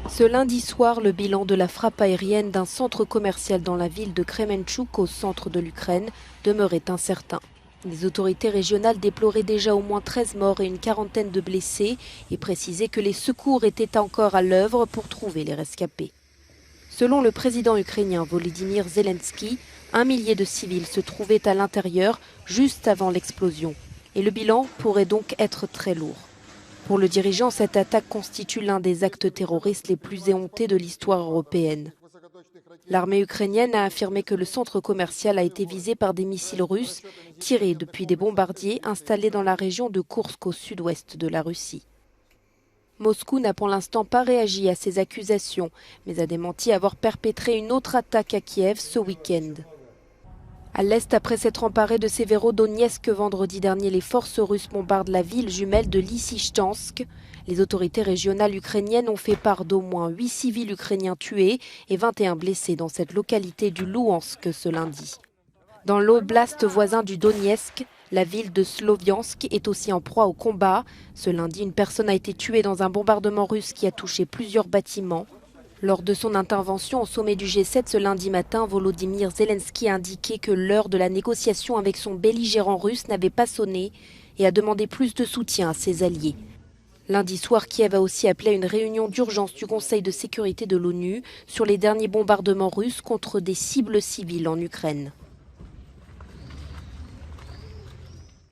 Ce lundi soir, le bilan de la frappe aérienne d'un centre commercial dans la ville de Kremenchuk, au centre de l'Ukraine, demeurait incertain. Les autorités régionales déploraient déjà au moins 13 morts et une quarantaine de blessés et précisaient que les secours étaient encore à l'œuvre pour trouver les rescapés. Selon le président ukrainien Volodymyr Zelensky, 1 millier de civils se trouvaient à l'intérieur juste avant l'explosion. Et le bilan pourrait donc être très lourd. Pour le dirigeant, cette attaque constitue l'un des actes terroristes les plus éhontés de l'histoire européenne. L'armée ukrainienne a affirmé que le centre commercial a été visé par des missiles russes tirés depuis des bombardiers installés dans la région de Koursk au sud-ouest de la Russie. Moscou n'a pour l'instant pas réagi à ces accusations, mais a démenti avoir perpétré une autre attaque à Kiev ce week-end. À l'est, après s'être emparé de Severodonetsk vendredi dernier, les forces russes bombardent la ville jumelle de Lysychansk. Les autorités régionales ukrainiennes ont fait part d'au moins 8 civils ukrainiens tués et 21 blessés dans cette localité du Louhansk ce lundi. Dans l'oblast voisin du Donetsk, la ville de Sloviansk est aussi en proie au combat. Ce lundi, une personne a été tuée dans un bombardement russe qui a touché plusieurs bâtiments. Lors de son intervention au sommet du G7 ce lundi matin, Volodymyr Zelensky a indiqué que l'heure de la négociation avec son belligérant russe n'avait pas sonné et a demandé plus de soutien à ses alliés. Lundi soir, Kiev a aussi appelé à une réunion d'urgence du Conseil de sécurité de l'ONU sur les derniers bombardements russes contre des cibles civiles en Ukraine.